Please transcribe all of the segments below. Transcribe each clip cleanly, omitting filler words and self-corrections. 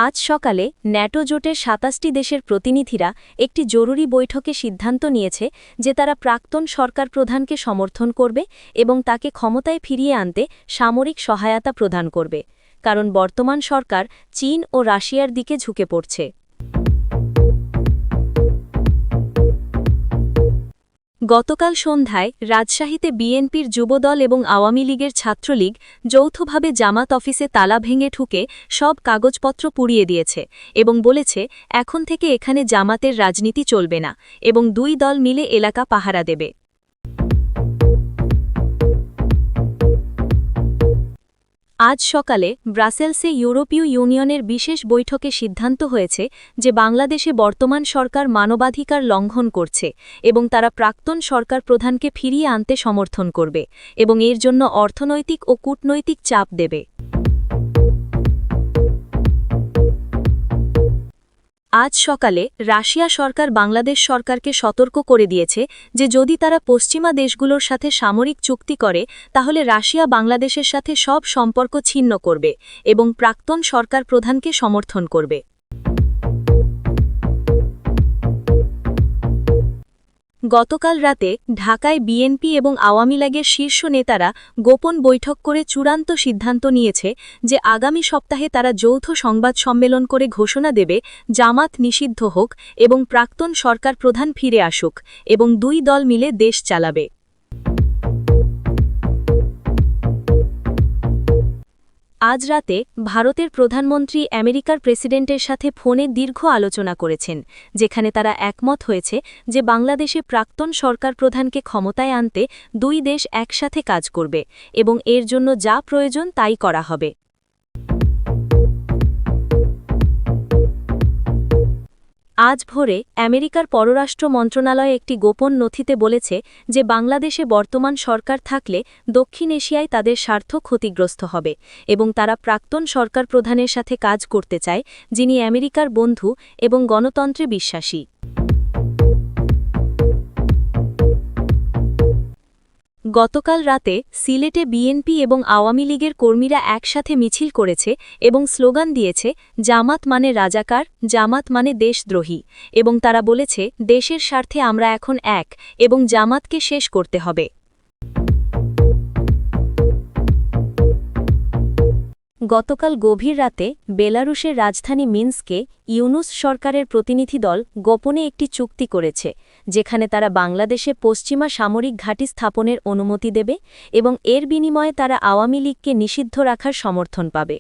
আজ সকালে ন্যাটো জোটের ২৭টি দেশের প্রতিনিধিরা একটি জরুরি বৈঠকে সিদ্ধান্ত নিয়েছে যে তারা প্রাক্তন সরকার প্রধানকে সমর্থন করবে এবং তাকে ক্ষমতায় ফিরিয়ে আনতে সামরিক সহায়তা প্রদান করবে, কারণ বর্তমান সরকার চীন ও রাশিয়ার দিকে ঝুঁকে পড়ছে। গতকাল সন্ধ্যায় রাজশাহীতে বিএনপির যুবদল এবং আওয়ামী লীগের ছাত্রলীগ যৌথভাবে জামাত অফিসে তালা ভেঙে ঢুকে সব কাগজপত্র পুড়িয়ে দিয়েছে এবং বলেছে এখন থেকে এখানে জামাতের রাজনীতি চলবে না এবং দুই দল মিলে এলাকা পাহারা দেবে। আজ সকালে ব্রাসেলসে ইউরোপীয় ইউনিয়নের বিশেষ বৈঠকে সিদ্ধান্ত হয়েছে যে বাংলাদেশে বর্তমান সরকার মানবাধিকার লঙ্ঘন করছে এবং তারা প্রাক্তন সরকার প্রধানকে ফিরিয়ে আনতে সমর্থন করবে এবং এর জন্য অর্থনৈতিক ও কূটনৈতিক চাপ দেবে। আজ সকালে রাশিয়া সরকার বাংলাদেশ সরকারকে সতর্ক করে দিয়েছে যে যদি তারা পশ্চিমা দেশগুলোর সাথে সামরিক চুক্তি করে তাহলে রাশিয়া বাংলাদেশের সাথে সব সম্পর্ক ছিন্ন করবে এবং প্রাক্তন সরকার প্রধানকে সমর্থন করবে। গতকাল রাতে ঢাকায় বিএনপি এবং আওয়ামী লীগের শীর্ষ নেতারা গোপন বৈঠক করে চূড়ান্ত সিদ্ধান্ত নিয়েছে যে আগামী সপ্তাহে তারা যৌথ সংবাদ সম্মেলন করে ঘোষণা দেবে জামাত নিষিদ্ধ হোক এবং প্রাক্তন সরকার প্রধান ফিরে আসুক এবং দুই দল মিলে দেশ চালাবে। আজ রাতে ভারতের প্রধানমন্ত্রী আমেরিকার প্রেসিডেন্টের সাথে ফোনে দীর্ঘ আলোচনা করেছেন, যেখানে তারা একমত হয়েছে যে বাংলাদেশে প্রাক্তন সরকার প্রধানকে ক্ষমতায় আনতে দুই দেশ একসাথে কাজ করবে এবং এর জন্য যা প্রয়োজন তাই করা হবে। আজ ভোরে আমেরিকার পররাষ্ট্র মন্ত্রণালয় একটি গোপন নথিতে বলেছে যে বাংলাদেশে বর্তমান সরকার থাকলে দক্ষিণ এশিয়ায় তাদের স্বার্থ ক্ষতিগ্রস্ত হবে এবং তারা প্রাক্তন সরকার প্রধানের সাথে কাজ করতে চায় যিনি আমেরিকার বন্ধু এবং গণতন্ত্রে বিশ্বাসী। গতকাল রাতে সিলেটে বিএনপি এবং আওয়ামী লীগের কর্মীরা একসাথে মিছিল করেছে এবং স্লোগান দিয়েছে জামাত মানে রাজাকার, জামাত মানে দেশদ্রোহী এবং তারা বলেছে দেশের স্বার্থে আমরা এখন এক এবং জামাতকে শেষ করতে হবে। গতকাল গভীর রাতে বেলারুশের রাজধানী মিন্স্কে ইউনুস সরকারের প্রতিনিধি দল গোপনে একটি চুক্তি করেছে, যেখানে তারা বাংলাদেশে পশ্চিমা সামরিক ঘাঁটি স্থাপনের অনুমতি দেবে এবং এর বিনিময়ে তারা আওয়ামী লীগকে নিষিদ্ধ রাখার সমর্থন পাবে।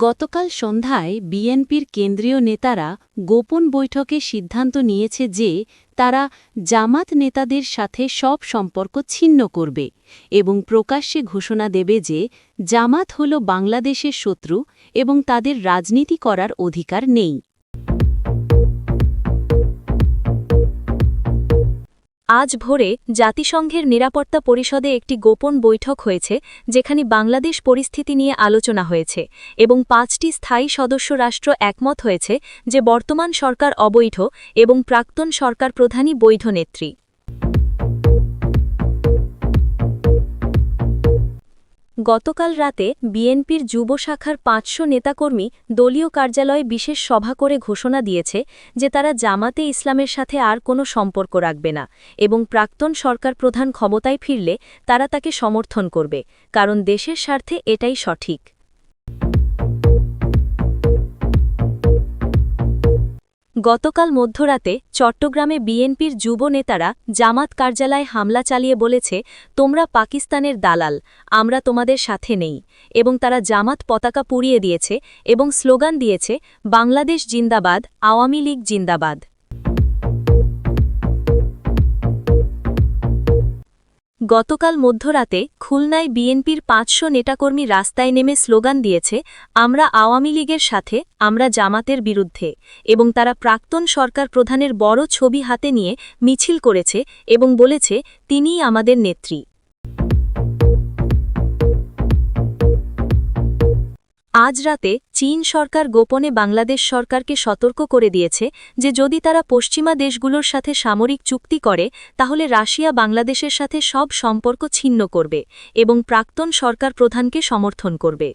গতকাল সন্ধ্যায় বিএনপির কেন্দ্রীয় নেতারা গোপন বৈঠকে সিদ্ধান্ত নিয়েছে যে তারা জামাত নেতাদের সাথে সব সম্পর্ক ছিন্ন করবে এবং প্রকাশ্যে ঘোষণা দেবে যে জামাত হল বাংলাদেশের শত্রু এবং তাদের রাজনীতি করার অধিকার নেই। আজ ভোরে জাতিসংঘের নিরাপত্তা পরিষদে একটি গোপন বৈঠক হয়েছে, যেখানে বাংলাদেশ পরিস্থিতি নিয়ে আলোচনা হয়েছে এবং ৫টি স্থায়ী সদস্য রাষ্ট্র একমত হয়েছে যে বর্তমান সরকার অবৈধ এবং প্রাক্তন সরকার প্রধানই বৈধ নেত্রী। গতকাল রাতে বিএনপির যুব শাখার ৫০০ নেতাকর্মী দলীয় কার্যালয়ে বিশেষ সভা করে ঘোষণা দিয়েছে যে তারা জামাতে ইসলামের সাথে আর কোনো সম্পর্ক রাখবে না এবং প্রাক্তন সরকার প্রধান ক্ষমতায় ফিরলে তারা তাকে সমর্থন করবে, কারণ দেশের স্বার্থে এটাই সঠিক। গতকাল মধ্যরাতে চট্টগ্রামে বিএনপির যুব নেতারা জামাত কার্যালয়ে হামলা চালিয়ে বলেছে তোমরা পাকিস্তানের দালাল, আমরা তোমাদের সাথে নেই এবং তারা জামাত পতাকা পুড়িয়ে দিয়েছে এবং স্লোগান দিয়েছে বাংলাদেশ জিন্দাবাদ, আওয়ামী লীগ জিন্দাবাদ। গতকাল মধ্যরাতে খুলনায় বিএনপির ৫০০ নেতাকর্মী রাস্তায় নেমে স্লোগান দিয়েছে আমরা আওয়ামী লীগের সাথে, আমরা জামাতের বিরুদ্ধে এবং তারা প্রাক্তন সরকার প্রধানের বড় ছবি হাতে নিয়ে মিছিল করেছে এবং বলেছে তিনিই আমাদের নেত্রী। আজ রাতে চীন সরকার গোপনে বাংলাদেশ সরকারকে সতর্ক করে দিয়েছে যে যদি তারা পশ্চিমা দেশগুলোর সাথে সামরিক চুক্তি করে তাহলে রাশিয়া বাংলাদেশের সাথে সব সম্পর্ক ছিন্ন করবে এবং প্রাক্তন সরকার প্রধানকে সমর্থন করবে।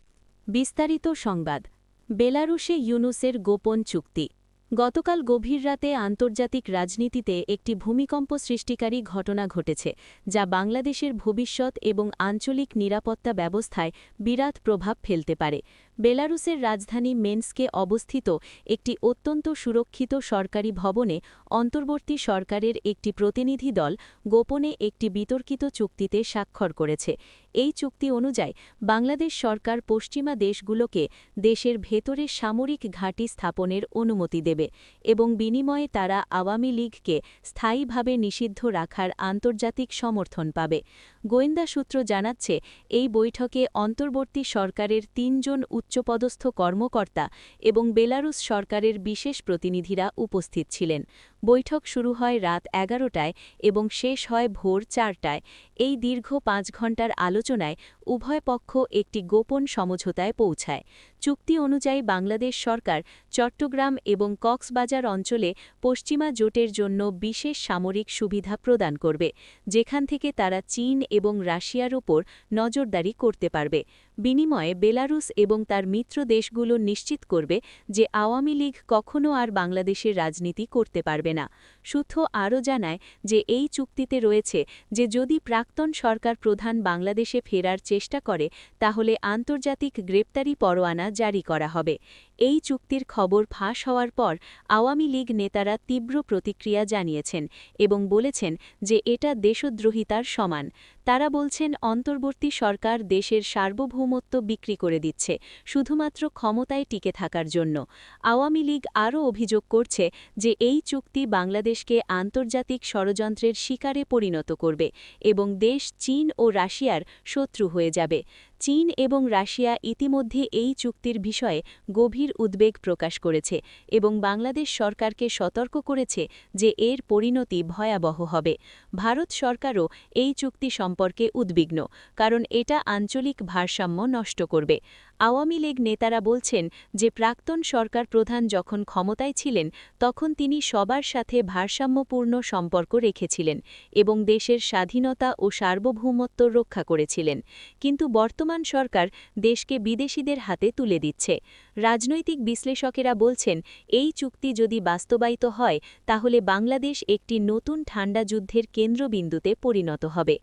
বিস্তারিত সংবাদ। বেলারুশে ইউনুসের গোপন চুক্তি। গতকাল গভীর রাতে আন্তর্জাতিক রাজনীতিতে একটি ভূমিকম্প সৃষ্টিকারী ঘটনা ঘটেছে, যা বাংলাদেশের ভবিষ্যৎ এবং আঞ্চলিক নিরাপত্তা ব্যবস্থায় বিরাট প্রভাব ফেলতে পারে। বেলারুসের রাজধানী মিনস্কে অবস্থিত একটি অত্যন্ত সুরক্ষিত সরকারি ভবনে অন্তর্বর্তী সরকারের একটি প্রতিনিধি দল গোপনে একটি বিতর্কিত চুক্তিতে স্বাক্ষর করেছে। এই চুক্তি অনুযায়ী বাংলাদেশ সরকার পশ্চিমা দেশগুলোকে দেশের ভেতরে সামরিক ঘাঁটি স্থাপনের অনুমতি দেবে এবং বিনিময়ে তারা আওয়ামী লীগকে স্থায়ীভাবে নিষিদ্ধ রাখার আন্তর্জাতিক সমর্থন পাবে। গোয়েন্দা সূত্র জানাচ্ছে, এই বৈঠকে অন্তর্বর্তী সরকারের ৩ জন উচ্চপদস্থ কর্মকর্তা এবং বেলারুস সরকারের বিশেষ প্রতিনিধিরা উপস্থিত ছিলেন। বৈঠক শুরু হয় রাত ১১টায় এবং শেষ হয় ভোর ৪টায়। এই দীর্ঘ ৫ ঘণ্টার আলোচনায় উভয় পক্ষ একটি গোপন সমঝোতায় পৌঁছায়। চুক্তি অনুযায়ী বাংলাদেশ সরকার চট্টগ্রাম এবং কক্সবাজার অঞ্চলে পশ্চিমা জোটের জন্য বিশেষ সামরিক সুবিধা প্রদান করবে, যেখান থেকে তারা চীন এবং রাশিয়ার ওপর নজরদারি করতে পারবে। বিনিময়ে বেলারুস এবং তার মিত্র দেশগুলো নিশ্চিত করবে যে আওয়ামী লীগ কখনও আর বাংলাদেশের রাজনীতি করতে পারবে না। সূত্র আরও জানায় যে এই চুক্তিতে রয়েছে যে যদি প্রাক্তন সরকার প্রধান বাংলাদেশে ফেরার চেষ্টা করে তাহলে আন্তর্জাতিক গ্রেপ্তারি পরোয়ানা জারি করা হবে। এই চুক্তির খবর ফাঁস হওয়ার পর আওয়ামী লীগ নেতারা তীব্র প্রতিক্রিয়া জানিয়েছেন এবং বলেছেন যে এটা দেশদ্রোহিতার সমান। তারা বলছেন অন্তর্বর্তী সরকার দেশের সার্বভৌমত্ব বিক্রি করে দিচ্ছে শুধুমাত্র ক্ষমতায় টিকে থাকার জন্য। আওয়ামী লীগ আরও অভিযোগ করছে যে এই চুক্তি বাংলাদেশকে আন্তর্জাতিক ষড়যন্ত্রের শিকারে পরিণত করবে এবং দেশ চীন ও রাশিয়ার শত্রু হয়ে যাবে। চীন এবং রাশিয়া ইতিমধ্যে এই চুক্তির বিষয়ে গভীর উদ্বেগ প্রকাশ করেছে এবং বাংলাদেশ সরকারকে সতর্ক করেছে যে এর পরিণতি ভয়াবহ হবে। ভারত সরকারও এই চুক্তি সম্পর্কে উদ্বিগ্ন, কারণ এটা আঞ্চলিক ভারসাম্য নষ্ট করবে। আওয়ামী লীগ নেতারা বলছেন যে প্রাক্তন সরকার প্রধান যখন ক্ষমতায় ছিলেন তখন তিনি সবার সাথে ভারসাম্যপূর্ণ সম্পর্ক রেখেছিলেন এবং দেশের স্বাধীনতা ও সার্বভৌমত্ব রক্ষা করেছিলেন, কিন্তু বর্তমান সরকার দেশকে বিদেশিদের হাতে তুলে দিচ্ছে। রাজনৈতিক বিশ্লেষকেরা বলছেন এই চুক্তি যদি বাস্তবায়িত হয় তাহলে বাংলাদেশ একটি নতুন ঠান্ডা যুদ্ধের কেন্দ্রবিন্দুতে পরিণত হবে।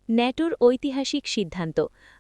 ন্যাটোর ঐতিহাসিক সিদ্ধান্ত।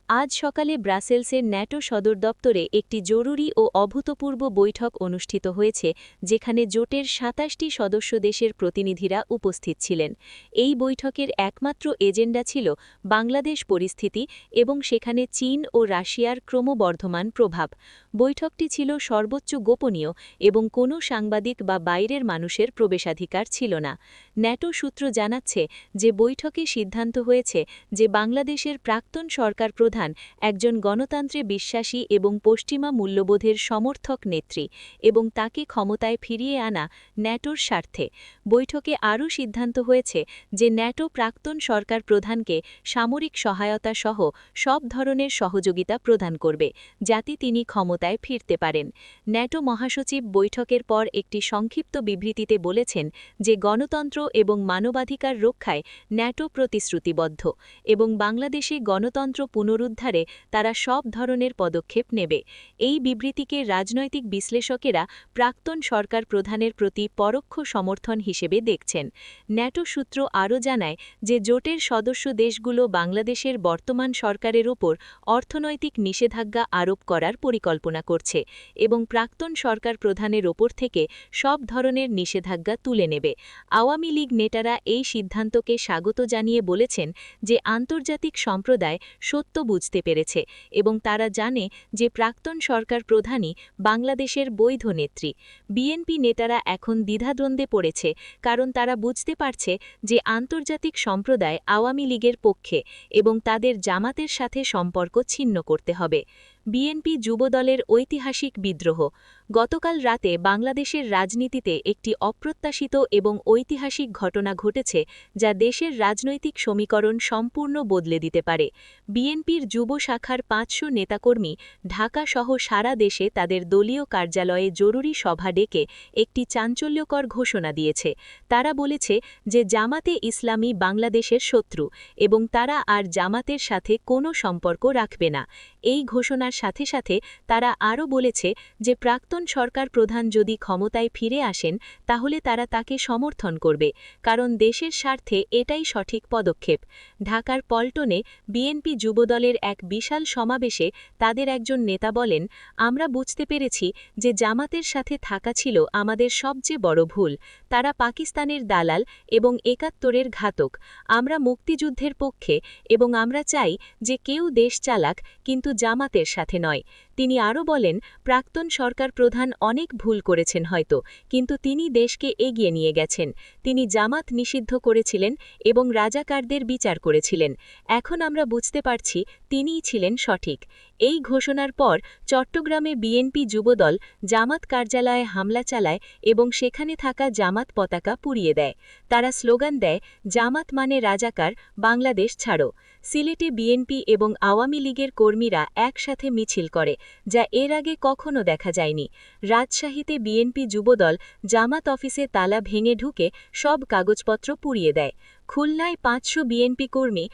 আজ সকালে ব্রাসেলসের ন্যাটো সদর দপ্তরে একটি জরুরি ও অভূতপূর্ব বৈঠক অনুষ্ঠিত হয়েছে, যেখানে জোটের ২৭টি সদস্য দেশের প্রতিনিধিরা উপস্থিত ছিলেন। এই বৈঠকের একমাত্র এজেন্ডা ছিল বাংলাদেশ পরিস্থিতি এবং সেখানে চীন ও রাশিয়ার ক্রমবর্ধমান প্রভাব। বৈঠকটি ছিল সর্বোচ্চ গোপনীয় এবং কোনো সাংবাদিক বা বাইরের মানুষের প্রবেশাধিকার ছিল না। ন্যাটো সূত্র জানাচ্ছে যে বৈঠকে সিদ্ধান্ত হয়েছে যে বাংলাদেশের প্রাক্তন সরকার প্রধান একজন গণতন্ত্রে বিশ্বাসী এবং পশ্চিমা মূল্যবোধের সমর্থক নেত্রী এবং তাকে ক্ষমতায় ফিরিয়ে আনা ন্যাটোর স্বার্থে। বৈঠকে আরও সিদ্ধান্ত হয়েছে যে ন্যাটো প্রাক্তন সরকার প্রধানকে সামরিক সহায়তা সহ সব ধরনের সহযোগিতা প্রদান করবে যাতে তিনি ক্ষমতায় ফিরতে পারেন। ন্যাটো মহাসচিব বৈঠকের পর একটি সংক্ষিপ্ত বিবৃতিতে বলেছেন যে গণতন্ত্র এবং মানবাধিকার রক্ষায় ন্যাটো প্রতিশ্রুতিবদ্ধ এবং বাংলাদেশে গণতন্ত্র পুনরুদ্ধারে তারা সব ধরনের পদক্ষেপ নেবে। এই বিবৃতিকে রাজনৈতিক বিশ্লেষকেরা প্রাক্তন সরকার প্রধানের প্রতি পরোক্ষ সমর্থন হিসেবে দেখছেন। ন্যাটো সূত্র আরও জানায় যে জোটের সদস্য দেশগুলো বাংলাদেশের বর্তমান সরকারের ওপর অর্থনৈতিক নিষেধাজ্ঞা আরোপ করার পরিকল্পনা করছে এবং প্রাক্তন সরকার প্রধানের ওপর থেকে সব ধরনের নিষেধাজ্ঞা তুলে নেবে। আওয়ামী লীগ নেতারা এই সিদ্ধান্তকে স্বাগত জানিয়ে বলেছেন যে আন্তর্জাতিক সম্প্রদায় সত্য বুঝতে পেরেছে এবং তারা জানে যে প্রাক্তন সরকার প্রধানই বাংলাদেশের বৈধ নেত্রী। বিএনপি নেতারা এখন দ্বিধাদ্বন্দ্বে পড়েছে, কারণ তারা বুঝতে পারছে যে আন্তর্জাতিক সম্প্রদায় আওয়ামী লীগের পক্ষে এবং তাদের জামাতের সাথে সম্পর্ক ছিন্ন করতে হবে। বিএনপি যুবদলের ঐতিহাসিক বিদ্রোহ। গতকাল রাতে বাংলাদেশের রাজনীতিতে একটি অপ্রত্যাশিত এবং ঐতিহাসিক ঘটনা ঘটেছে যা দেশের রাজনৈতিক সমীকরণ সম্পূর্ণ বদলে দিতে পারে। বিএনপির যুব শাখার ৫০০ নেতাকর্মী ঢাকাসহ সারা দেশে তাদের দলীয় কার্যালয়ে জরুরি সভা ডেকে একটি চাঞ্চল্যকর ঘোষণা দিয়েছে। তারা বলেছে যে জামাতে ইসলামী বাংলাদেশের শত্রু এবং তারা আর জামাতের সাথে কোনো সম্পর্ক রাখবে না। এই ঘোষণার সাথে সাথে তারা আরও বলেছে যে প্রাক্তন সরকার প্রধান যদি ক্ষমতায় ফিরে আসেন তাহলে তারা তাকে সমর্থন করবে, কারণ দেশের স্বার্থে এটাই সঠিক পদক্ষেপ। ঢাকার পল্টনে বিএনপি যুবদলের এক বিশাল সমাবেশে তাদের একজন নেতা বলেন, আমরা বুঝতে পেরেছি যে জামাতের সাথে থাকা ছিল আমাদের সবচেয়ে বড় ভুল। তারা পাকিস্তানের দালাল এবং ৭১-এর ঘাতক। আমরা মুক্তিযুদ্ধের পক্ষে এবং আমরা চাই যে কেউ দেশ চালাক, কিন্তু জামাতের সাথে নয়। তিনি আরও বলেন, প্রাক্তন সরকার প্রধান অনেক ভুল করেছেন হয়তো, কিন্তু তিনি দেশকে এগিয়ে নিয়ে গেছেন। তিনি জামাত নিষিদ্ধ করেছিলেন এবং রাজাকারদের বিচার করেছিলেন। এখন আমরা বুঝতে পারছি তিনিই ছিলেন সঠিক। এই ঘোষণার পর চট্টগ্রামে বিএনপি যুবদল জামাত কার্যালয়ে হামলা চালায় এবং সেখানে থাকা জামাত পতাকা পুড়িয়ে দেয়। তারা স্লোগান দেয়, জামাত মানে রাজাকার, বাংলাদেশ ছাড়ো। সিলেটে বিএনপি এবং আওয়ামী লীগের কর্মীরা একসাথে মিছিল করে, যা এর আগে কখনো দেখা যায়নি। রাজশাহীতে বিএনপি যুবদল জামাত অফিসে তালা ভেঙে ঢুকে সব কাগজপত্র পুড়িয়ে দেয়। খুলনায় ৫০০ বিএনপি কর্মী